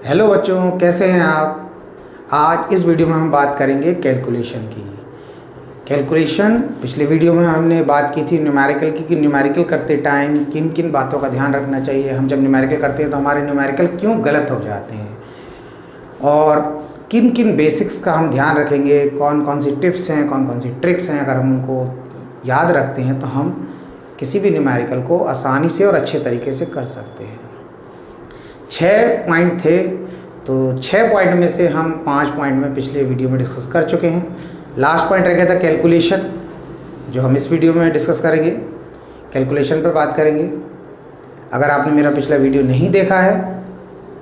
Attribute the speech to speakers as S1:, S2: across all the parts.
S1: Hello बच्चों, कैसे हैं आप। आज इस वीडियो में हम बात करेंगे कैलकुलेशन की। कैलकुलेशन पिछले वीडियो में हमने बात की थी न्यूमेरिकल की कि न्यूमेरिकल करते टाइम किन किन बातों का ध्यान रखना चाहिए। हम जब न्यूमेरिकल करते हैं तो हमारे न्यूमेरिकल क्यों गलत हो जाते हैं और किन किन बेसिक्स का हम ध्यान रखेंगे, कौन कौन सी टिप्स हैं, कौन कौन सी ट्रिक्स हैं। अगर हम उनको याद रखते हैं तो हम किसी भी न्यूमेरिकल को आसानी से और अच्छे तरीके से कर सकते हैं। 6 पॉइंट थे, तो 6 पॉइंट में से हम 5 पॉइंट में पिछले वीडियो में डिस्कस कर चुके हैं। लास्ट पॉइंट रह गया था कैलकुलेशन, जो हम इस वीडियो में डिस्कस करेंगे। कैलकुलेशन पर बात करेंगे। अगर आपने मेरा पिछला वीडियो नहीं देखा है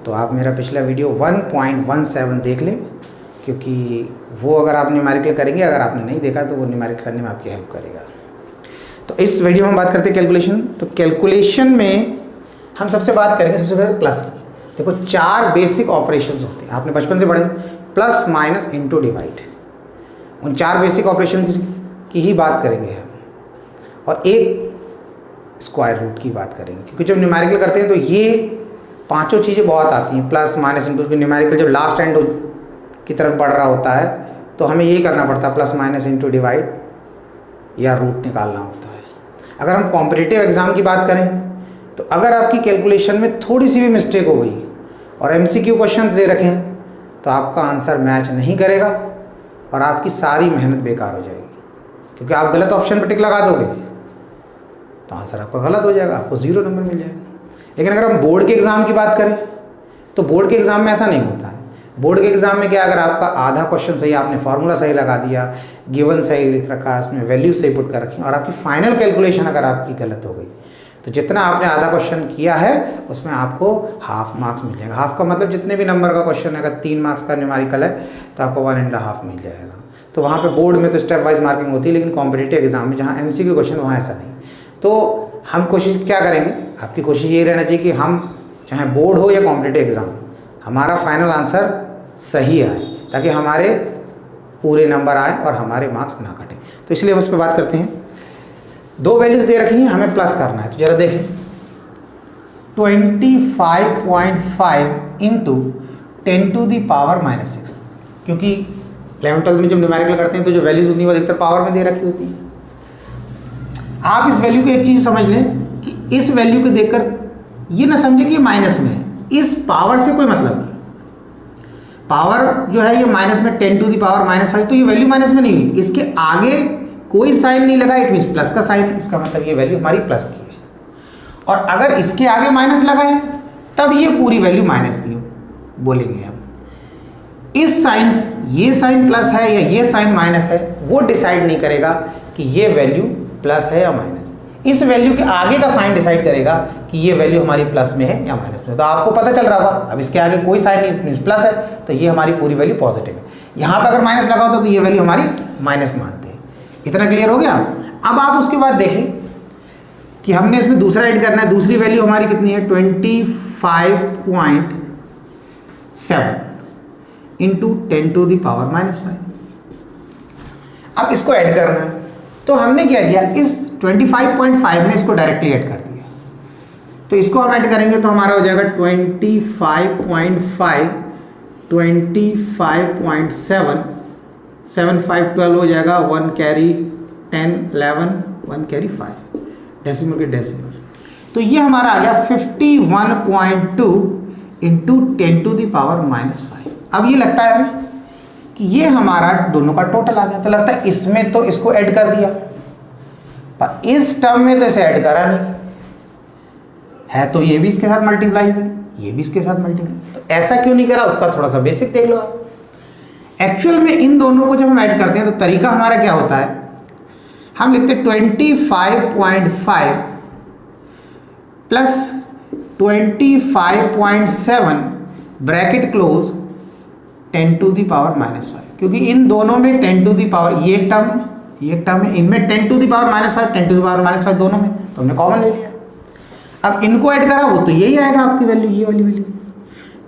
S1: तो आप मेरा पिछला वीडियो 1.17 देख लें, क्योंकि वो अगर आप न्यूमेरिकल करेंगे, अगर आपने नहीं देखा तो वो न्यूमेरिकल करने में आपकी हेल्प करेगा। तो इस वीडियो में हम बात करते हैं कैलकुलेशन। तो कैलकुलेशन में हम सबसे बात करेंगे सबसे पहले प्लस की। देखो 4 बेसिक ऑपरेशंस होते हैं, आपने बचपन से पढ़े, प्लस माइनस इनटू डिवाइड। उन 4 बेसिक ऑपरेशन की ही बात करेंगे हम, और एक स्क्वायर रूट की बात करेंगे, क्योंकि जब न्यूमेरिकल करते हैं तो ये पांचों चीज़ें बहुत आती हैं। प्लस माइनस इनटू न्यूमेरिकल जब लास्ट एंड की तरफ बढ़ रहा होता है तो हमें ये करना पड़ता है, प्लस माइनस इनटू डिवाइड या रूट निकालना होता है। अगर हम कॉम्पिटिटिव एग्जाम की बात करें तो अगर आपकी कैलकुलेशन में थोड़ी सी भी मिस्टेक हो गई और एमसीक्यू क्वेश्चन दे रखे हैं तो आपका आंसर मैच नहीं करेगा और आपकी सारी मेहनत बेकार हो जाएगी, क्योंकि आप गलत ऑप्शन पर टिक लगा दोगे तो आंसर आपका गलत हो जाएगा, आपको 0 नंबर मिल जाएगा। लेकिन अगर हम बोर्ड के एग्ज़ाम की बात करें तो बोर्ड के एग्ज़ाम में ऐसा नहीं होता है। बोर्ड के एग्ज़ाम में क्या, अगर आपका आधा क्वेश्चन सही, आपने फार्मूला सही लगा दिया, गिवन सही लिख रखा है, उसमें वैल्यू सही पुट कर रखी, और आपकी फाइनल कैलकुलेशन अगर आपकी गलत हो गई तो जितना आपने आधा क्वेश्चन किया है उसमें आपको हाफ मार्क्स मिल जाएगा। हाफ का मतलब जितने भी नंबर का क्वेश्चन है, अगर 3 मार्क्स का न्यूमेरिकल है तो आपको 1.5 मिल जाएगा। तो वहाँ पे बोर्ड में तो स्टेप वाइज मार्किंग होती है, लेकिन कॉम्पिटिटिव एग्जाम में जहाँ एमसीक्यू क्वेश्चन वहाँ ऐसा नहीं। तो हम कोशिश क्या करेंगे, आपकी कोशिश ये रहना चाहिए कि हम चाहे बोर्ड हो या कॉम्पिटिटिव एग्जाम, हमारा फाइनल आंसर सही आए, ताकि हमारे पूरे नंबर आए और हमारे मार्क्स ना कटें। तो इसलिए हम उस पर बात करते हैं। 2 वैल्यूज़ दे रखी हैं, हमें प्लस करना है। तो जरा देखें, 25.5 इंटू 10⁻⁻6, क्योंकि 11th-12th में जब न्यूमेरिकल करते हैं तो जो वैल्यूज़ होती हैं वो अधिकतर पावर में दे रखी होती हैं। आप इस वैल्यू को एक चीज़ समझ लें कि इस वैल्यू को देखकर ये ना समझे कि ये माइनस में है, इस पावर से कोई मतलब नहीं। पावर जो है ये माइनस में 10⁻⁻5, तो ये वैल्यू माइनस में नहीं हुई, इसके आगे कोई साइन नहीं लगा, इट मीन्स प्लस का साइन है, इसका मतलब ये वैल्यू हमारी प्लस की है। और अगर इसके आगे माइनस लगा है तब ये पूरी वैल्यू माइनस की बोलेंगे हम। इस साइन, ये साइन प्लस है या ये साइन माइनस है, वो डिसाइड नहीं करेगा कि ये वैल्यू प्लस है या माइनस। इस वैल्यू के आगे का साइन डिसाइड करेगा कि ये वैल्यू हमारी प्लस में है या माइनस में। तो आपको पता चल रहा होगा, अब इसके आगे कोई साइन नहीं, मीन्स प्लस है, तो ये हमारी पूरी वैल्यू पॉजिटिव है। यहाँ पर अगर माइनस लगा होता तो ये वैल्यू हमारी माइनस मानते हैं। इतना क्लियर हो गया। अब आप उसके बाद देखें कि हमने इसमें दूसरा ऐड करना है। दूसरी वैल्यू हमारी कितनी है, 25.7 इंटू 10⁻⁻5। अब इसको ऐड करना है, तो हमने क्या किया, इस 25.5 में इसको डायरेक्टली ऐड कर दिया। तो इसको हम ऐड करेंगे तो हमारा हो जाएगा 25.5 25.7 7 5 12 हो जाएगा, 1 कैरी 10 11 1 कैरी 5, डेसिमल के डेसिमल। तो ये हमारा आ गया 51.2 इंटू 10⁻⁻5। अब ये लगता है हमें कि ये हमारा दोनों का टोटल आ गया। तो लगता है इसमें तो इसको ऐड कर दिया, पर इस टर्म में तो इसे ऐड करा नहीं है, तो ये भी इसके साथ मल्टीप्लाई हुई, ये भी इसके साथ मल्टीप्लाई। तो ऐसा क्यों नहीं करा, उसका थोड़ा सा बेसिक देख लो आप। एक्चुअल में इन दोनों को जब हम ऐड करते हैं तो तरीका हमारा क्या होता है, हम लिखते हैं 25.5 प्लस 25.7 ब्रैकेट क्लोज 10⁻⁻5, क्योंकि इन दोनों में 10⁻, ये टर्म है, ये टर्म है, इनमें 10⁻⁻5 10⁻⁻5 दोनों में, तो हमने कॉमन ले लिया। अब इनको ऐड करा वो तो यही आएगा आपकी वैल्यू, ये वाली वैल्यू।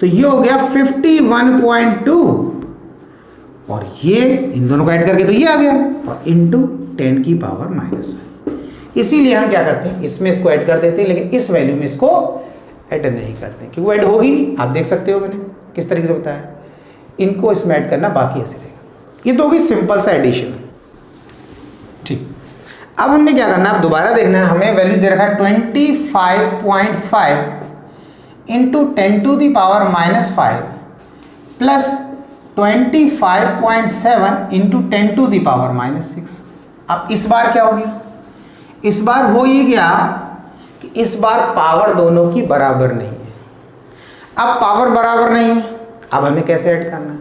S1: तो ये हो गया 51.2, और ये इन दोनों को ऐड करके तो ये आ गया, और इंटू 10⁻⁻5। इसीलिए हम क्या करते हैं, इसमें इसको ऐड कर देते हैं, लेकिन इस वैल्यू में इसको ऐड नहीं करते, क्योंकि वो ऐड होगी नहीं। आप देख सकते हो मैंने किस तरीके से बताया, इनको इसमें ऐड करना, बाकी ऐसे रहेगा। ये तो होगी सिंपल सा एडिशन। ठीक, अब हमने क्या करना है, अब दोबारा देखना है, हमें वैल्यू दे रखा है 25.5 इंटू 10⁻⁻5 प्लस 25.7 इंटू 10⁻⁻6। अब इस बार क्या हो गया, इस बार हो ये गया कि इस बार पावर दोनों की बराबर नहीं है। अब पावर बराबर नहीं है, अब हमें कैसे ऐड करना है,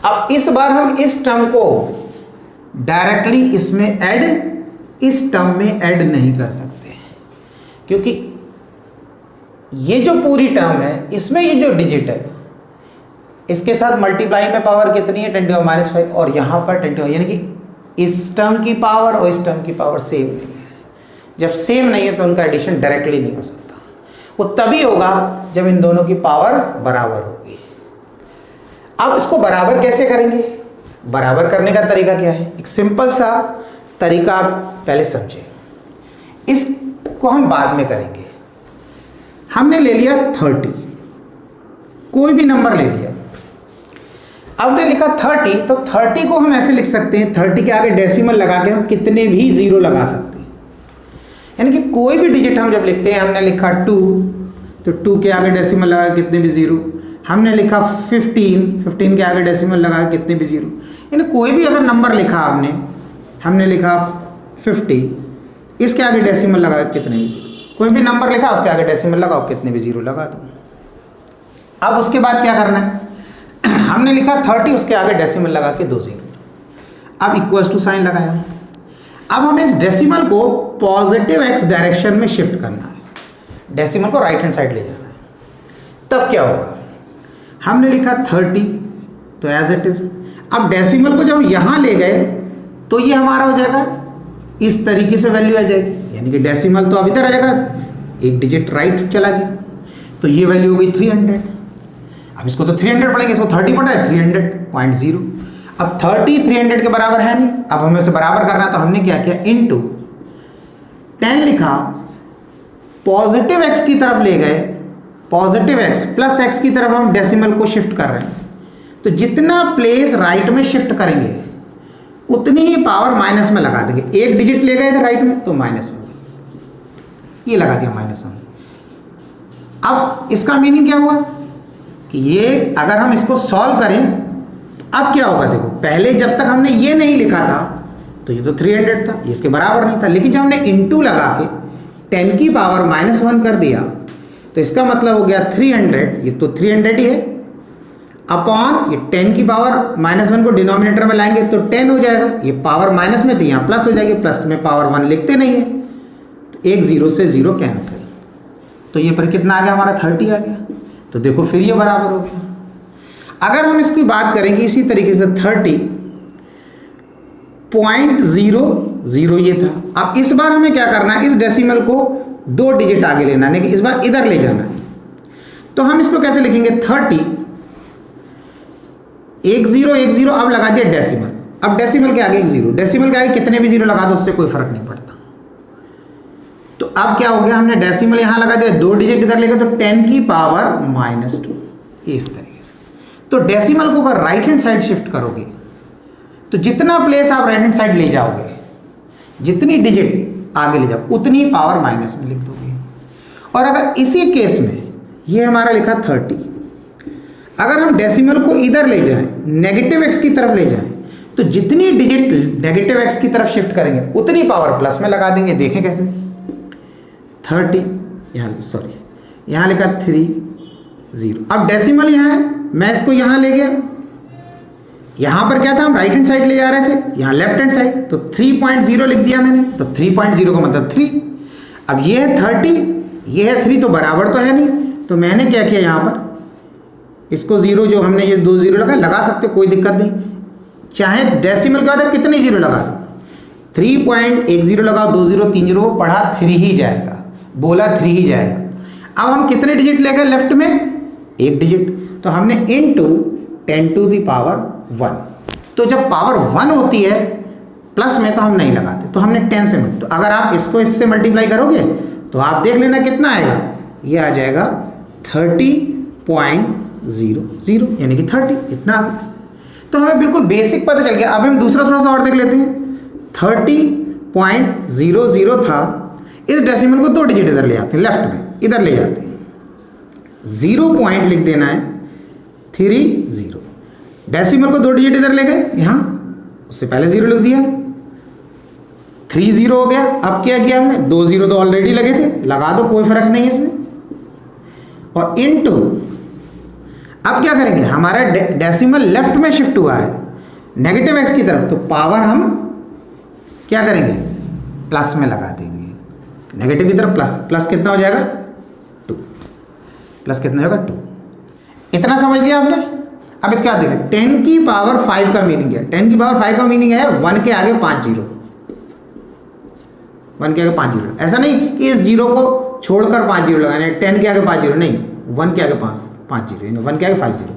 S1: अब इस बार हम इस टर्म को डायरेक्टली इसमें ऐड, इस टर्म में ऐड नहीं कर सकते, क्योंकि ये जो पूरी टर्म है इसमें ये जो डिजिट है इसके साथ मल्टीप्लाई में पावर कितनी है 10⁻⁻5, और यहाँ पर 10, यानी कि इस टर्म की पावर और इस टर्म की पावर सेम नहीं है। जब सेम नहीं है तो उनका एडिशन डायरेक्टली नहीं हो सकता, वो तभी होगा जब इन दोनों की पावर बराबर होगी। अब इसको बराबर कैसे करेंगे, बराबर करने का तरीका क्या है, एक सिंपल सा तरीका आप पहले समझें, इसको हम बाद में करेंगे। हमने ले लिया 30, कोई भी नंबर ले लिया, अब ने लिखा 30, तो 30 को हम ऐसे लिख सकते हैं, 30 के आगे डेसिमल लगा के हम कितने भी जीरो लगा सकते हैं, यानी कि कोई भी डिजिट हम जब लिखते हैं, हमने लिखा 2, तो 2 के आगे डेसिमल लगा के कितने भी जीरो, हमने लिखा 15 के आगे डेसिमल लगा के कितने भी जीरो, यानी कोई भी अगर नंबर लिखा आपने, हमने लिखा 50, इसके आगे डेसिमल लगा के कितने भी जीरो, कोई भी नंबर लिखा उसके आगे डेसिमल लगाओ, कितने भी जीरो लगा दो। अब उसके बाद क्या करना है, हमने लिखा 30, उसके आगे डेसिमल लगा के 2 जीरो, अब इक्वल्स टू साइन लगाया। अब हमें इस डेसिमल को पॉजिटिव x डायरेक्शन में शिफ्ट करना है, डेसिमल को राइट हैंड साइड ले जाना है। तब क्या होगा, हमने लिखा 30, तो एज इट इज, अब डेसिमल को जब यहाँ ले गए तो ये हमारा हो जाएगा इस तरीके से वैल्यू आ जाएगी, यानी कि डेसिमल तो अब इधर आ जाएगा, एक डिजिट राइट चला गया, तो ये वैल्यू हो गई 300। अब इसको तो 300 पढ़ेंगे, इसको 30 पढ़ रहा है, 300.0। अब 30 300 के बराबर है नहीं, अब हमें उसे बराबर करना है, तो हमने क्या किया, इनटू 10 लिखा, पॉजिटिव x की तरफ ले गए, पॉजिटिव x प्लस x की तरफ हम डेसिमल को शिफ्ट कर रहे हैं, तो जितना प्लेस राइट में शिफ्ट करेंगे उतनी ही पावर माइनस में लगा देंगे। एक डिजिट ले गए थे राइट में तो माइनस में, ये लगा दिया माइनस में। अब इसका मीनिंग क्या हुआ कि ये अगर हम इसको सॉल्व करें, अब क्या होगा, देखो पहले जब तक हमने ये नहीं लिखा था तो ये तो 300 था, ये इसके बराबर नहीं था, लेकिन जब हमने इनटू लगा के 10 की पावर -1 कर दिया तो इसका मतलब हो गया 300, ये तो 300 ही है, अपॉन ये 10 की पावर -1 को डिनोमिनेटर में लाएंगे तो 10 हो जाएगा, ये पावर माइनस में थी यहाँ प्लस हो जाएगी, प्लस में पावर 1 लिखते नहीं है, तो एक 0 से 0 कैंसिल, तो ये पर कितना आ गया हमारा 30 आ गया, तो देखो फिर ये बराबर हो गया। अगर हम इसकी बात करेंगे इसी तरीके से 30.00 ये था, अब इस बार हमें क्या करना है, इस डेसिमल को 2 डिजिट आगे लेना है, इस बार इधर ले जाना है, तो हम इसको कैसे लिखेंगे, 30 10 अब लगा दिया डेसिमल, अब डेसिमल के आगे एक 0, डेसिमल के आगे कितने भी 0 लगा दो उससे कोई फर्क नहीं पड़ता। तो अब क्या हो गया, हमने डेसिमल यहां लगा दिया, 2 डिजिट इधर लेके, तो 10 की पावर -2, इस तरीके से। तो डेसिमल को अगर राइट हैंड साइड शिफ्ट करोगे तो जितना प्लेस आप राइट हैंड साइड ले जाओगे, जितनी डिजिट आगे ले जाओ उतनी पावर माइनस में लिख दोगे। और अगर इसी केस में ये हमारा लिखा 30, अगर हम डेसिमल को इधर ले जाएं, नेगेटिव x की तरफ ले जाएं, तो जितनी डिजिट नेगेटिव x की तरफ शिफ्ट करेंगे उतनी पावर प्लस में लगा देंगे। देखें कैसे, 30 यहाँ, सॉरी यहाँ लिखा 30, अब डेसिमल यहाँ है, मैं इसको यहाँ ले गया, यहाँ पर क्या था, हम राइट हैंड साइड ले जा रहे थे, यहाँ लेफ्ट हैंड साइड, तो 3.0 लिख दिया मैंने, तो 3.0 का मतलब 3। अब ये है 30, ये है 3, तो बराबर तो है नहीं, तो मैंने क्या किया, यहाँ पर इसको 0 जो हमने ये 2 0 लगा सकते, कोई दिक्कत नहीं, चाहे डेसिमल के बाद आप कितने 0 लगा दो, 3.10 लगाओ, 2 0 3 0 पढ़ा 3 ही जाएगा, बोला 3 ही जाएगा। अब हम कितने डिजिट ले गए लेफ्ट में, एक डिजिट, तो हमने इनटू 10⁻1, तो जब पावर 1 होती है प्लस में तो हम नहीं लगाते, तो हमने 10 से तो अगर आप इसको इससे मल्टीप्लाई करोगे तो आप देख लेना कितना आएगा, ये आ जाएगा 30.0 0 0 यानी कि 30, इतना आ गया। तो हमें बिल्कुल बेसिक पता चल गया। अब हम दूसरा थोड़ा सा और देख लेते हैं। 30.00 था, इस डेसिमल को 2 डिजिट इधर ले आते हैं, लेफ्ट में इधर ले जाते हैं, 0 पॉइंट लिख देना है 30। डेसिमल को 2 डिजिट इधर ले गए, यहाँ उससे पहले 0 लिख दिया, 30 हो गया। अब क्या किया हमने, 2 0 तो ऑलरेडी लगे थे, लगा दो, कोई फर्क नहीं है इसमें। और इनटू, अब क्या करेंगे, हमारा डेसिमल लेफ्ट में शिफ्ट हुआ है नेगेटिव एक्स की तरफ, तो पावर हम क्या करेंगे, प्लस में लगा देंगे। नेगेटिव की तरफ प्लस, प्लस कितना हो जाएगा 2, प्लस कितना हो जाएगा 2। इतना समझ लिया आपने। अब इसके बाद देखें 10 की पावर 5 का मीनिंग है। 10 की पावर 5 का मीनिंग है 1 के आगे 5 0, 1 के आगे 5 0। ऐसा नहीं कि इस 0 को छोड़कर 5 0 लगाने, 10 के आगे 5 0 नहीं, 1 के आगे 5 0, 1 के आगे 5 0।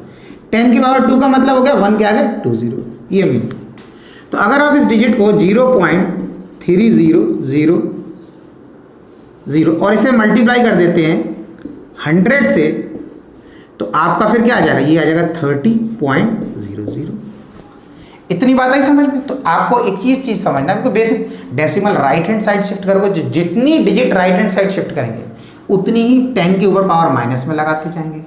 S1: 10 की पावर 2 का मतलब हो गया 1 के आगे 2 0, ये मीनिंग। तो अगर आप इस डिजिट को 0.3000 और इसे मल्टीप्लाई कर देते हैं 100 से, तो आपका फिर क्या आ जाएगा, ये आ जाएगा 30.00। इतनी बात आई समझ में। तो आपको एक चीज समझना है, basic decimal right hand side shift करोगे, जितनी digit right hand side shift करेंगे उतनी ही 10 के ऊपर पावर माइनस में लगाते जाएंगे,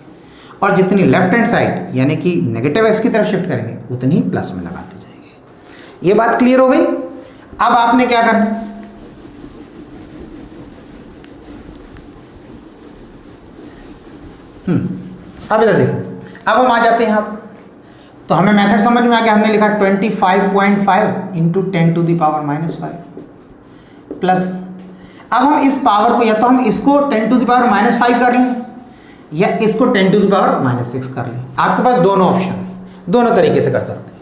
S1: और जितनी लेफ्ट हैंड साइड यानी कि नेगेटिव एक्स की तरफ शिफ्ट करेंगे उतनी ही प्लस में लगाते जाएंगे। ये बात क्लियर हो गई। अब आपने क्या करना है, अब इधर देखो, अब हम आ जाते हैं यहाँ। तो हमें मेथड समझ में आ गया, हमने लिखा 25.5 into 10 to the power -5 plus. अब हम इस पावर को, या तो हम इसको 10 टू द पावर -5 कर लें, या इसको 10 टू द पावर -6 कर लें। आपके पास दोनों ऑप्शन, दोनों तरीके से कर सकते हैं।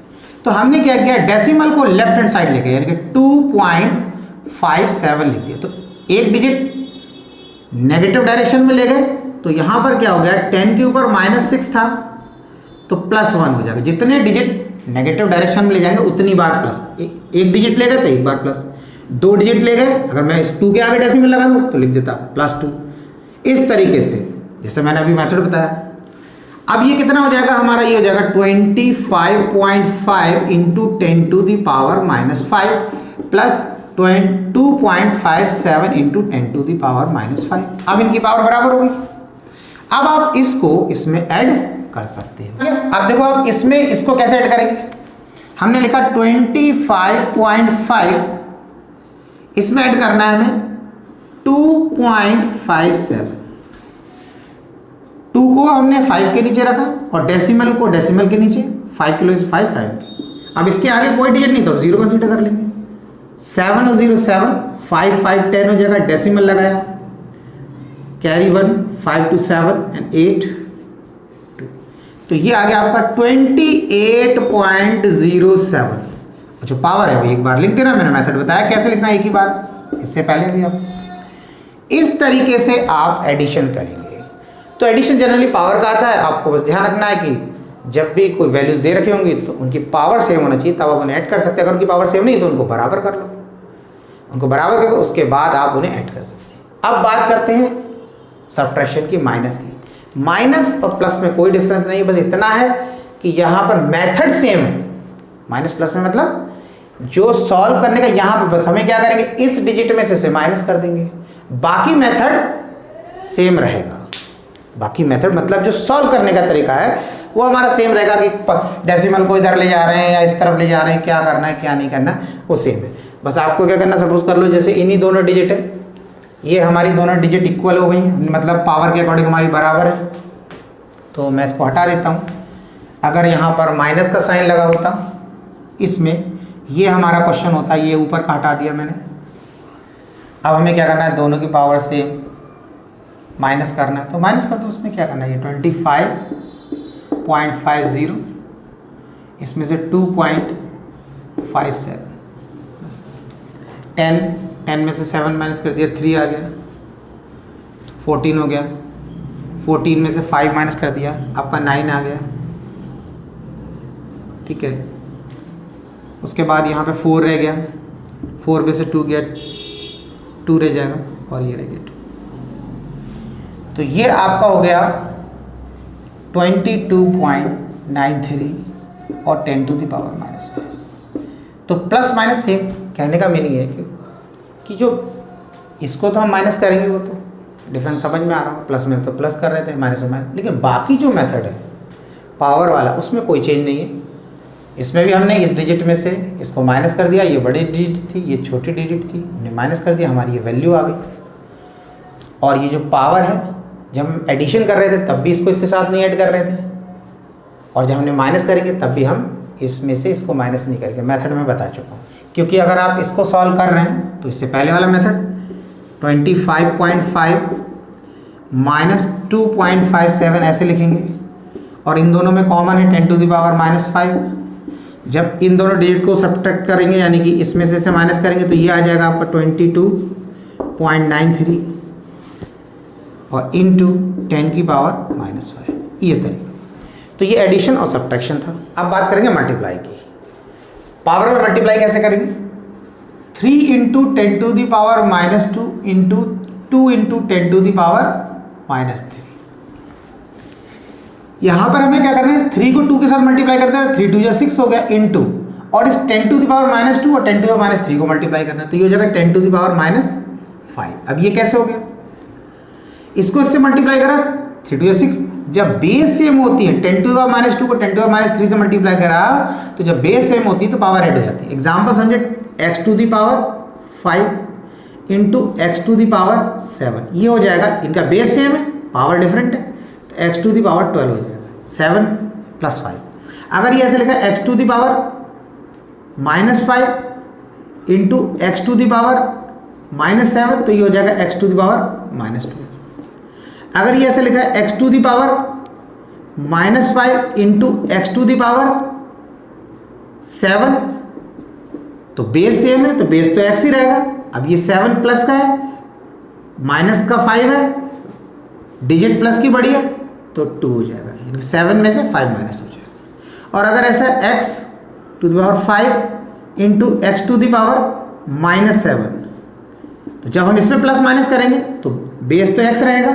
S1: तो हमने क्या किया, डेसिमल को लेफ्ट हैंड साइड लेके यानी कि 2.57 लिख दिया। तो एक डिजिट नेगेटिव डायरेक्शन में ले गए, तो यहां पर क्या हो गया, 10 के ऊपर -6 था तो +1 हो जाएगा। जितने डिजिट नेगेटिव डायरेक्शन में ले जाएंगे उतनी बार प्लस। एक डिजिट ले गए तो एक बार प्लस, 2 डिजिट ले गए, अगर मैं इस 2 के आगे डेसिमल लगा दूं तो लिख देता +2। इस तरीके से, जैसे मैंने अभी मेथड बताया। अब ये कितना हो जाएगा हमारा, ये हो जाएगा 25.5 into 10 to the power -5 plus 2.57 into 10 to the power -5। अब इनकी पावर बराबर हो गई। अब आप इसको इसमें ऐड कर सकते हैं। अब देखो, आप इसमें इसको कैसे ऐड करेंगे, हमने लिखा 25.5, इसमें ऐड करना है हमें 2.57। 2 को हमने 5 के नीचे रखा और डेसिमल को डेसिमल के नीचे, 5 किलो से 5 साइड। अब इसके आगे कोई डिजिट नहीं, तो 0 कंसीडर कर लेंगे। 7 और 0 7, 5 5 10 हो जाएगा, डेसिमल लगाया, कैरी 1, 5 to 7 and 8 2। तो ये आ गया आपका 28.07। जो पावर है वो एक बार लिख देना, मैंने मेथड बताया कैसे लिखना है एक ही बार, इससे पहले भी आप इस तरीके से आप एडिशन करेंगे। तो एडिशन जनरली पावर का आता है, आपको बस ध्यान रखना है कि जब भी कोई वैल्यूज दे रखी होंगी तो उनकी पावर सेम होना चाहिए, तब आप उन्हें ऐड कर सकते हैं। अगर उनकी पावर सेम नहीं तो उनको बराबर कर लो, उनको बराबर करके उसके बाद आप उन्हें ऐड कर सकते हैं। अब बात करते हैं सब्ट्रैक्शन की, माइनस की। माइनस और प्लस में कोई डिफरेंस नहीं, बस इतना है कि यहाँ पर मेथड सेम है। माइनस प्लस में मतलब जो सॉल्व करने का, यहाँ पर बस हमें क्या करेंगे, इस डिजिट में से माइनस कर देंगे, बाकी मेथड सेम रहेगा। बाकी मेथड मतलब जो सॉल्व करने का तरीका है वो हमारा सेम रहेगा, कि डेसिमल को इधर ले जा रहे हैं या इस तरफ ले जा रहे हैं, क्या करना है क्या नहीं करना, वो सेम है। बस आपको क्या करना, सपोज कर लो जैसे इन्हीं दोनों डिजिट है, ये हमारी दोनों डिजिट इक्वल हो गई, मतलब पावर के अकॉर्डिंग हमारी बराबर है। तो मैं इसको हटा देता हूँ। अगर यहाँ पर माइनस का साइन लगा होता इसमें, ये हमारा क्वेश्चन होता, ये ऊपर का हटा दिया मैंने। अब हमें क्या करना है, दोनों की पावर सेम, माइनस करना है तो माइनस कर दो। उसमें क्या करना है, ये 25.50, इसमें से 2.57, 10 में से 7 माइनस कर दिया, 3 आ गया, 14 हो गया, 14 में से 5 माइनस कर दिया, आपका 9 आ गया, ठीक है। उसके बाद यहाँ पे 4 रह गया, 4 में से 2 गया, 2 रह जाएगा और ये रह गया 2। तो ये आपका हो गया 22.93 और 10 टू द पावर -5। तो प्लस माइनस सेम, कहने का मीनिंग है कि जो इसको तो हम माइनस करेंगे, वो तो डिफरेंस समझ में आ रहा हो, प्लस में तो प्लस कर रहे थे, माइनस में माइनस, लेकिन बाकी जो मेथड है पावर वाला उसमें कोई चेंज नहीं है। इसमें भी हमने इस डिजिट में से इसको माइनस कर दिया, ये बड़ी डिजिट थी, ये छोटी डिजिट थी, हमने माइनस कर दिया, हमारी ये वैल्यू आ गई। और ये जो पावर है, जब हम एडिशन कर रहे थे तब भी इसको इसके साथ नहीं ऐड कर रहे थे, और जब हमने माइनस करेंगे तब भी हम इसमें से इसको माइनस नहीं करेंगे। मेथड में बता चुका हूँ, क्योंकि अगर आप इसको सॉल्व कर रहे हैं तो इससे पहले वाला मेथड 25.5 माइनस 2.57 ऐसे लिखेंगे, और इन दोनों में कॉमन है 10 टू द पावर -5। जब इन दोनों डिजिट को सब्ट्रैक्ट करेंगे, यानी कि इसमें से माइनस करेंगे, तो ये आ जाएगा आपका 22.93 और इंटू 10 की पावर -5, ये तरीका। तो ये एडिशन और सब्ट्रैक्शन था। अब बात करेंगे मल्टीप्लाई की। पावर में मल्टीप्लाई कैसे करेंगे? 3 into 10 to the power -2 into 2 into 10 to the power -3। यहाँ पर हमें क्या करना है, 3 को 2 के साथ मल्टीप्लाई करते हैं, 3 2 या 6 हो गया, इंटू, और इस 10 टू द पावर -2 और 10 टू द पावर -3 को मल्टीप्लाई करना है, तो ये हो जाएगा 10 टू द पावर -5। अब ये कैसे हो गया? इसको इससे मल्टीप्लाई करा, 3 2 या 6, जब बेस सेम होती है, 10 टू द पावर -2 को 10 टू द पावर -3 से मल्टीप्लाई करा, तो जब बेस सेम होती है तो पावर ऐड हो जाती है। एग्जाम्पल समझे, x to the power 5 into x to the power 7, ये हो जाएगा, इनका बेस सेम है, पावर डिफरेंट है, तो x टू द पावर 12 हो जाएगा, 7 + 5। अगर ये ऐसे लिखा x to the power -5 into x to the power -7, तो ये हो जाएगा x टू द पावर -12। अगर ये ऐसे लिखा है x to the power -5 into x to the power 7, तो बेस सेम है, तो बेस तो x ही रहेगा। अब ये 7 प्लस का है, माइनस का 5 है, डिजिट प्लस की बड़ी है, तो 2 हो जाएगा, यानी 7 में से 5 माइनस हो जाएगा। और अगर ऐसा x to the power 5 into x to the power -7, तो जब हम इसमें प्लस माइनस करेंगे तो बेस तो x रहेगा,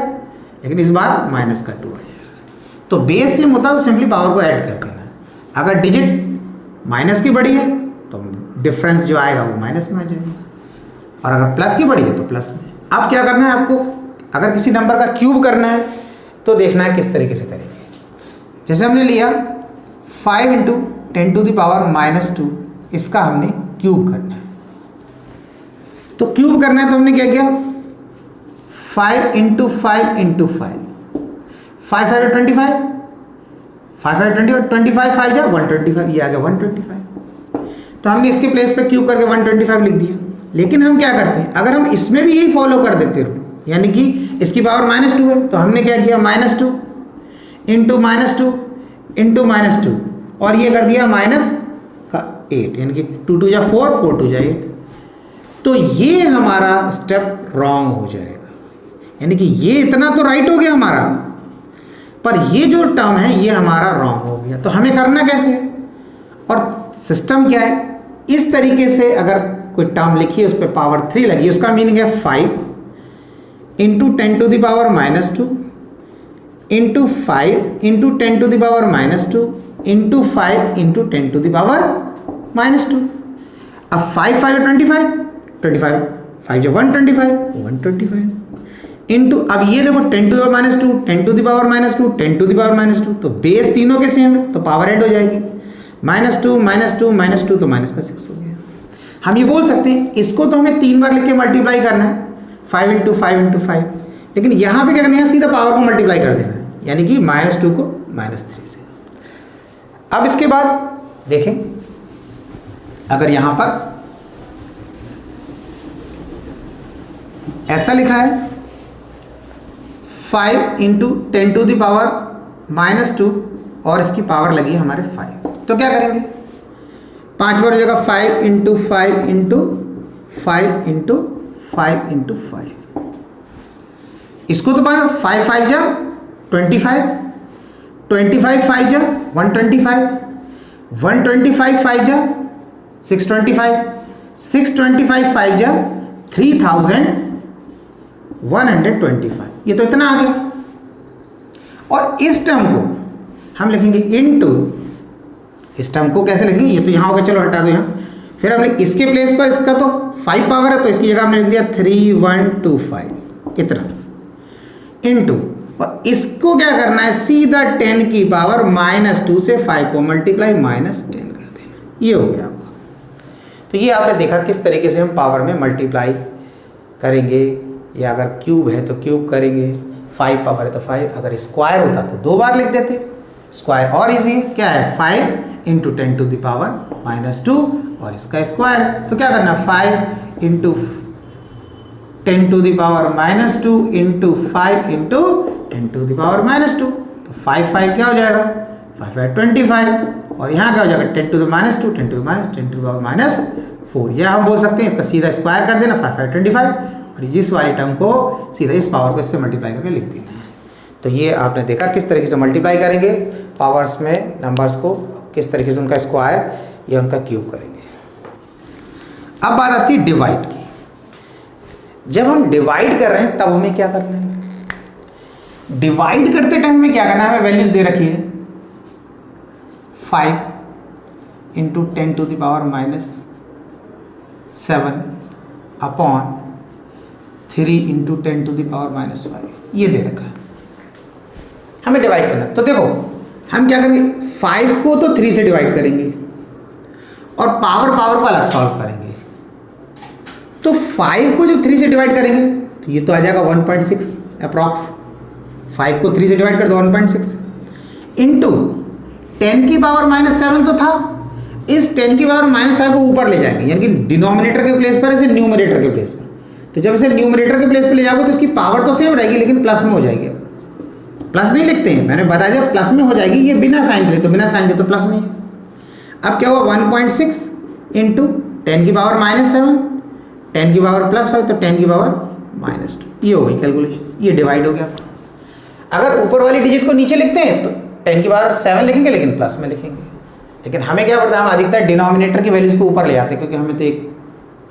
S1: लेकिन इस बार माइनस का 2 आ जाएगा। तो बेस सेम होता है तो सिंपली पावर को ऐड कर देना। अगर डिजिट माइनस की बड़ी है तो डिफरेंस जो आएगा वो माइनस में आ जाएगा, और अगर प्लस की बड़ी है तो प्लस में। अब क्या करना है आपको, अगर किसी नंबर का क्यूब करना है तो देखना है किस तरीके से करेंगे। जैसे हमने लिया 5 इंटू 10 टू द पावर -2, इसका हमने क्यूब करना है। तो क्यूब करना है तो हमने क्या किया, 5 इंटू 5 इंटू 5, 5 5 25, 5 5 25, 25 5 जा 125, ये आ गया 125। तो हमने इसके प्लेस पे क्यूब करके 125 लिख दिया। लेकिन हम क्या करते हैं, अगर हम इसमें भी यही फॉलो कर देते रूल, यानी कि इसकी पावर -2 है, तो हमने क्या किया, -2 इंटू -2 इंटू -2, और ये कर दिया -8, यानी कि 2 2 जा 4, 4 2 जा 8। तो ये हमारा स्टेप रॉन्ग हो जाएगा, यानी कि ये इतना तो राइट हो गया हमारा, पर ये जो टर्म है ये हमारा रॉन्ग हो गया। तो हमें करना कैसे, और सिस्टम क्या है, इस तरीके से अगर कोई टर्म लिखी है उस पर पावर 3 लगी, उसका मीनिंग है 5 into 10 to the power -2 into 5 into 10 to the power -2 into 5 into 10 to the power -2। अब 5 5 25, 25 5 जो 125, 125 इंटू, अब ये देखो 10 to the power -2, 10 to the power -2, 10 to the power -2, तो बेस तीनों के सेम है तो पावर ऐड हो जाएगी, -2 -2 -2, तो माइनस का 6 हो गया। हम ये बोल सकते हैं इसको तो हमें 3 बार लिख के मल्टीप्लाई करना है, 5 इंटू 5 इंटू 5, लेकिन यहाँ पे क्या करना है, सीधा पावर को मल्टीप्लाई कर देना है, यानी कि -2 को -3 से। अब इसके बाद देखें, अगर यहाँ पर ऐसा लिखा है 5 इंटू 10 टू द पावर -2 और इसकी पावर लगी है हमारे 5, तो क्या करेंगे, 5 बार हो जाएगा 5 इंटू 5 इंटू 5 इंटू 5 इंटू 5। इसको तो 5 5 जा 25, 25 5 जा 125, 125 5 जा 625, 625 5 जा 3125, ये तो इतना आ गया। और इस टर्म को हम लिखेंगे इनटू, इस टर्म को कैसे लिखेंगे, ये तो यहाँ होगा, चलो हटा दो यहाँ। फिर हमने इसके प्लेस पर इसका तो 5 पावर है, तो इसकी जगह हमने लिख दिया 3125 इतना, इनटू, और इसको क्या करना है, सीधा 10 की पावर -2 से 5 को मल्टीप्लाई -10 कर देना, ये हो गया आपका। तो ये आपने देखा किस तरीके से हम पावर में मल्टीप्लाई करेंगे, या अगर क्यूब है तो क्यूब करेंगे, 5 पावर है तो 5, अगर स्क्वायर होता तो 2 बार लिख देते, स्क्वायर और इजी है, क्या है 5 इंटू 10 टू द पावर -2 और इसका स्क्वायर है, तो क्या करना 5 into 10 to the power -2 into 5 into 10 to the power -2, तो 5 क्या हो जाएगा, 5 25, और यहाँ क्या हो जाएगा 10 to the -2 10 to the -10 to the power -4, यह हम बोल सकते हैं, इसका सीधा स्क्वायर कर देना 5 25, और इस वाली टर्म को सीधा इस पावर को इससे मल्टीप्लाई करके लिख देना है। तो ये आपने देखा किस तरीके से मल्टीप्लाई करेंगे पावर्स में नंबर्स को, किस तरीके से उनका स्क्वायर या उनका क्यूब करेंगे। अब बात आती है डिवाइड की। जब हम डिवाइड कर रहे हैं तब हमें क्या करना है, डिवाइड करते टाइम में क्या करना है, हमें वैल्यूज दे रखी है 5 into 10 to the power -7 upon 3 into 10 to the power -5, ये दे रखा है, हमें डिवाइड करना। तो देखो हम क्या करेंगे, 5 को तो 3 से डिवाइड करेंगे और पावर को अलग सॉल्व करेंगे। तो 5 को जब 3 से डिवाइड करेंगे तो ये तो आ जाएगा 1.6 अप्रॉक्स, 5 को 3 से डिवाइड कर दो 1.6 इंटू 10 की पावर -7 तो था, इस 10 की पावर -5 को ऊपर ले जाएंगे, यानी कि डिनोमिनेटर के प्लेस पर, इसे न्यूमरेटर के प्लेस पर। तो जब इसे न्यूमरेटर के प्लेस पर ले जाओगे तो इसकी पावर तो सेम रहेगी लेकिन प्लस में हो जाएगी। प्लस नहीं लिखते हैं, मैंने बता दिया प्लस में हो जाएगी, ये बिना साइन के, तो बिना साइन के तो प्लस में ही। अब क्या हुआ 1.6 इंटू 10 की पावर -7 10 की पावर +5 तो 10 की पावर -2, ये हो गई कैलकुलेशन, ये डिवाइड हो गया। अगर ऊपर वाली डिजिट को नीचे लिखते हैं तो 10 की पावर 7 लिखेंगे लेकिन प्लस में लिखेंगे, लेकिन हमें क्या पड़ता है, हम अधिकतर डिनोमिनेटर की वैल्यूज को ऊपर ले आते हैं, क्योंकि हमें तो एक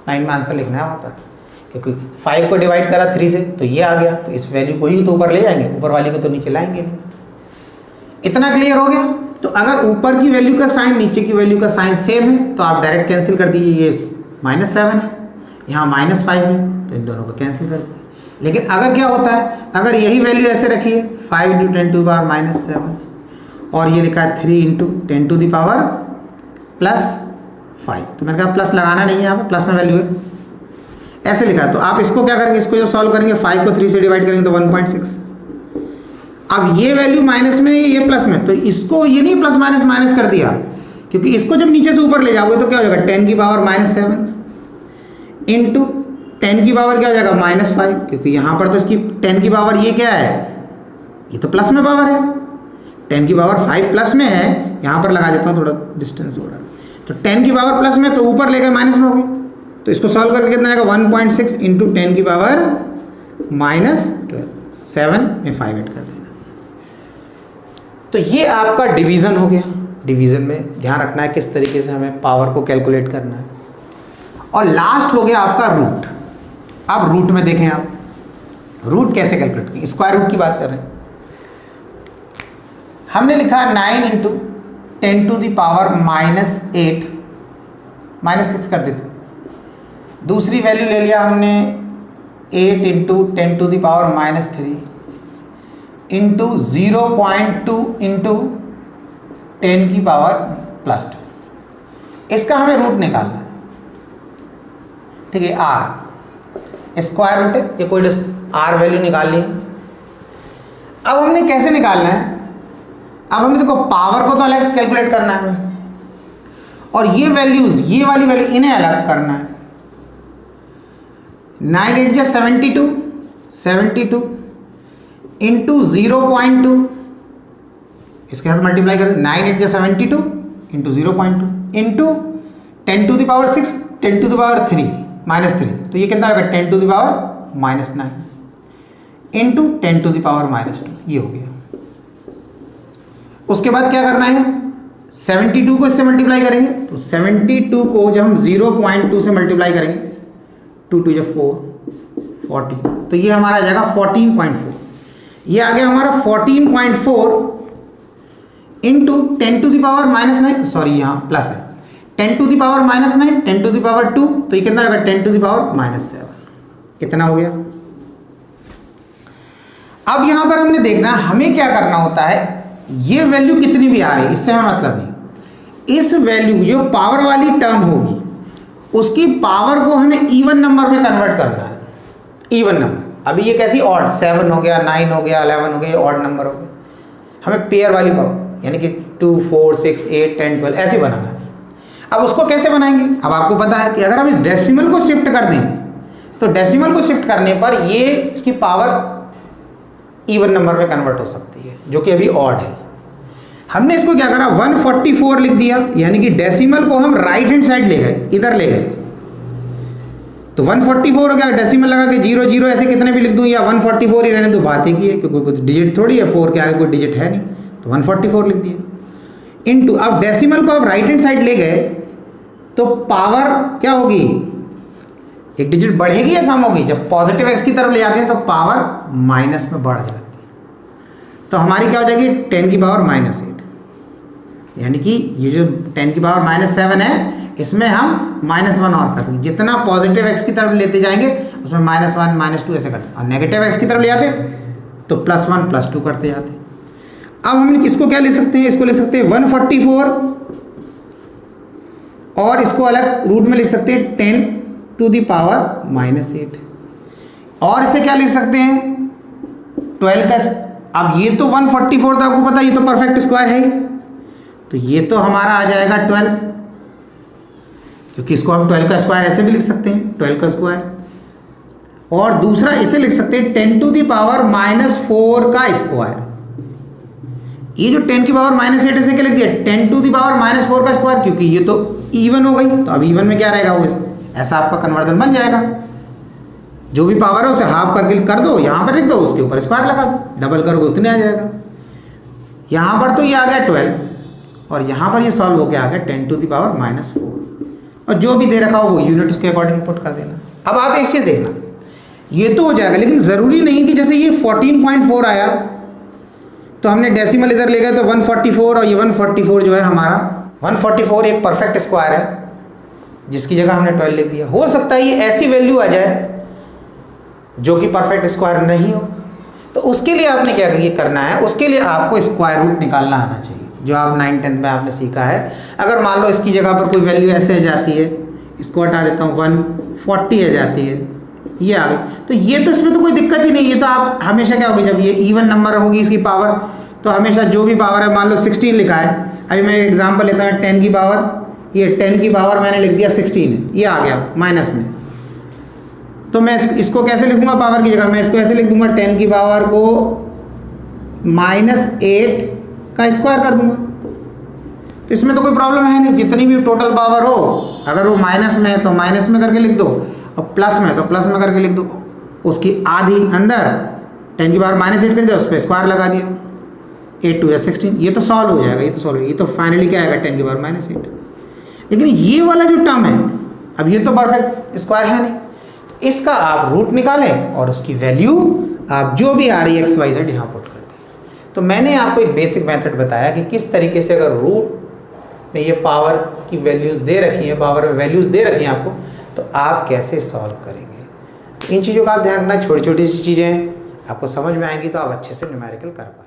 S1: लाइन में आंसर लिखना है वहाँ पर, क्योंकि 5 को डिवाइड करा 3 से तो ये आ गया, तो इस वैल्यू को ही तो ऊपर ले जाएंगे, ऊपर वाली को तो नीचे लाएंगे नहीं। इतना क्लियर हो गया। तो अगर ऊपर की वैल्यू का साइन नीचे की वैल्यू का साइन सेम है तो आप डायरेक्ट कैंसिल कर दीजिए, ये -7 है, यहाँ -5 है, तो इन दोनों को कैंसिल कर दीजिए। लेकिन अगर क्या होता है, अगर यही वैल्यू ऐसे रखिए 5 इंटू 10 टू द पावर -7 और ये लिखा है 3 इंटू 10 टू द पावर +5, तो मैंने कहा प्लस लगाना नहीं है, यहाँ पर प्लस में वैल्यू है, ऐसे लिखा है। तो आप इसको क्या करेंगे, इसको जब सॉल्व करेंगे 5 को 3 से डिवाइड करेंगे तो 1.6, अब ये वैल्यू माइनस में ये प्लस में, तो इसको ये नहीं प्लस माइनस कर दिया, क्योंकि इसको जब नीचे से ऊपर ले जाओगे तो क्या हो जाएगा 10 की पावर -7 इंटू 10 की पावर क्या हो जाएगा -5, क्योंकि यहाँ पर तो इसकी 10 की पावर ये क्या है, ये तो प्लस में पावर है, 10 की पावर 5 प्लस में है, यहाँ पर लगा देता हूँ थोड़ा डिस्टेंस हो रहा है, तो 10 की पावर प्लस में तो ऊपर लेकर माइनस में हो गई, तो इसको सॉल्व करके कितना आएगा 1.6 इंटू 10 की पावर -7 में 5 ऐड कर देना। तो ये आपका डिवीज़न हो गया। डिवीज़न में ध्यान रखना है किस तरीके से हमें पावर को कैलकुलेट करना है। और लास्ट हो गया आपका रूट। अब रूट में देखें आप, रूट कैसे कैलकुलेट करें, स्क्वायर रूट की बात कर रहे हैं। हमने लिखा 9 इंटू 10 टू द पावर -8 -6 कर देते। दूसरी वैल्यू ले लिया हमने 8 into 10 to the power -3 into 0.2 into 10 की पावर +2। इसका हमें रूट निकालना है, ठीक है। आर स्क्वायर रूट है, ये कोई आर वैल्यू निकालनी है। अब हमने कैसे निकालना है, अब हमने देखो पावर को तो अलग कैलकुलेट करना है हमें, और ये वैल्यूज, ये वाली वैल्यू इन्हें अलग करना है। 9 8 जा 72 इंटू 0.2, इसके साथ मल्टीप्लाई कर 9 8 जा 72 into 0.2 into 10 to the power 6 10 to the power 3 -3, तो ये कितना होगा 10 to the power -9 into 10 to the power -2, ये हो गया। उसके बाद क्या करना है, 72 को इससे मल्टीप्लाई करेंगे, तो 72 को जब हम 0.2 से मल्टीप्लाई करेंगे 2 2 4 40, तो ये हमारा आ जाएगा 14.4। ये आ गया हमारा 14.4 into 10 to the power -9, sorry यहाँ प्लस है, 10 to the power -9, 10 to the power 2, तो ये कितना होगा 10 टू द पावर -7, इतना हो गया। अब यहां पर हमने देखना हमें क्या करना होता है, ये वैल्यू कितनी भी आ रही है इससे हमें मतलब नहीं, इस वैल्यू जो पावर वाली टर्म होगी उसकी पावर को हमें इवन नंबर में कन्वर्ट करना है, इवन नंबर। अभी ये कैसी ऑड, 7 हो गया, 9 हो गया, 11 हो गया, ये ऑड नंबर हो गया, हमें पेयर वाली पावर यानी कि 2, 4, 6, 8, 10, 12 ऐसे बनाना है। अब उसको कैसे बनाएंगे, अब आपको पता है कि अगर हम इस डेसिमल को शिफ्ट कर दें तो डेसिमल को शिफ्ट करने पर ये इसकी पावर इवन नंबर में कन्वर्ट हो सकती है, जो कि अभी ऑड है। हमने इसको क्या करा 144 लिख दिया, यानी कि डेसिमल को हम राइट हैंड साइड ले गए, इधर ले गए, तो 144 हो गया। डेसिमल लगा के 0, 0 ऐसे कितने भी लिख दूं या 144 ही रहने दो, बात ही की है क्योंकि कोई डिजिट थोड़ी है, 4 के आगे कोई डिजिट है नहीं, तो 144 लिख दिया इनटू, अब डेसिमल को आप राइट हैंड साइड ले गए तो पावर क्या होगी, एक डिजिट बढ़ेगी या कम होगी, जब पॉजिटिव एक्स की तरफ ले जाते हैं तो पावर माइनस में बढ़ जाती है, तो हमारी क्या हो जाएगी 10 की पावर -8, यानी कि ये जो 10 की पावर -7 है इसमें हम -1 और कर देंगे, जितना पॉजिटिव एक्स की तरफ लेते जाएंगे उसमें -1, -2 ऐसे करते, और नेगेटिव एक्स की तरफ ले जाते तो +1, +2 करते जाते। अब हम इसको क्या ले सकते हैं, इसको ले सकते हैं 144 और इसको अलग रूट में लिख सकते हैं 10 टू दी पावर -8, और इसे क्या लिख सकते हैं 12 का, अब ये तो 144 था, आपको पता है ये तो परफेक्ट स्क्वायर है, तो ये तो हमारा आ जाएगा 12, क्योंकि इसको हम 12 का स्क्वायर ऐसे भी लिख सकते हैं 12 का स्क्वायर, और दूसरा इसे लिख सकते हैं 10 टू दी पावर -4 का स्क्वायर। ये जो 10 की पावर -8 ऐसे क्या लिख दिया 10 टू दी पावर -4 का स्क्वायर, क्योंकि ये तो इवन हो गई, तो अब इवन में क्या रहेगा वो ऐसा आपका कन्वर्जन बन जाएगा, जो भी पावर है उसे हाफ करके कर दो, यहाँ पर लिख दो, उसके ऊपर स्क्वायर लगा दो, डबल करोगे उतने आ जाएगा। यहाँ पर तो ये आ गया 12 और यहाँ पर ये सॉल्व होकर आ गया 10 टू दी पावर -4, और जो भी दे रखा हो वो यूनिट उसके अकॉर्डिंग पुट कर देना। अब आप एक चीज़ देखना, ये तो हो जाएगा, लेकिन ज़रूरी नहीं कि जैसे ये 14.4 आया तो हमने डेसिमल इधर ले गए तो 144, और ये 144 जो है हमारा 144 एक परफेक्ट स्क्वायर है जिसकी जगह हमने 12 लिख दिया। हो सकता है ये ऐसी वैल्यू आ जाए जो कि परफेक्ट स्क्वायर नहीं हो, तो उसके लिए आपने क्या करना है, उसके लिए आपको स्क्वायर रूट निकालना आना चाहिए, जो आप 9th 10th में आपने सीखा है। अगर मान लो इसकी जगह पर कोई वैल्यू ऐसे आ जाती है, इसको हटा देता हूँ 140 आ जाती है, ये आ गई, तो ये तो इसमें तो कोई दिक्कत ही नहीं, ये तो आप हमेशा क्या होगी जब ये इवन नंबर होगी इसकी पावर, तो हमेशा जो भी पावर है, मान लो 16 लिखा है, अभी मैं एग्जांपल लेता हूँ 10 की पावर, ये 10 की पावर मैंने लिख दिया 16 है, ये आ गया माइनस में, तो मैं इसको कैसे लिखूंगा पावर की जगह, मैं इसको ऐसे लिख दूंगा 10 की पावर को -8 का स्क्वायर कर दूंगा, तो इसमें तो कोई प्रॉब्लम है नहीं, जितनी भी टोटल पावर हो अगर वो माइनस में है तो माइनस में करके लिख दो, और प्लस में तो प्लस में करके लिख दो, उसकी आधी अंदर 10 की पावर -8 कर दिया, उस पर स्क्वायर लगा दिया, 8 2 16, ये तो सॉल्व हो जाएगा, ये तो सॉल्व, ये तो फाइनली क्या आएगा 10 की पावर -8। लेकिन ये वाला जो टर्म है, अब ये तो परफेक्ट स्क्वायर है नहीं, तो इसका आप रूट निकालें और उसकी वैल्यू आप जो भी आ रही है XYZ यहाँ पुट कर दें। तो मैंने आपको एक बेसिक मेथड बताया कि किस तरीके से अगर रूट में ये पावर की वैल्यूज़ दे रखी है, पावर में वैल्यूज़ दे रखी हैं आपको, तो आप कैसे सॉल्व करेंगे। इन चीज़ों का आप ध्यान रखना, छोटी छोटी सी चीज़ें आपको समझ में आएंगी तो आप अच्छे से न्यूमेरिकल कर पाएंगे।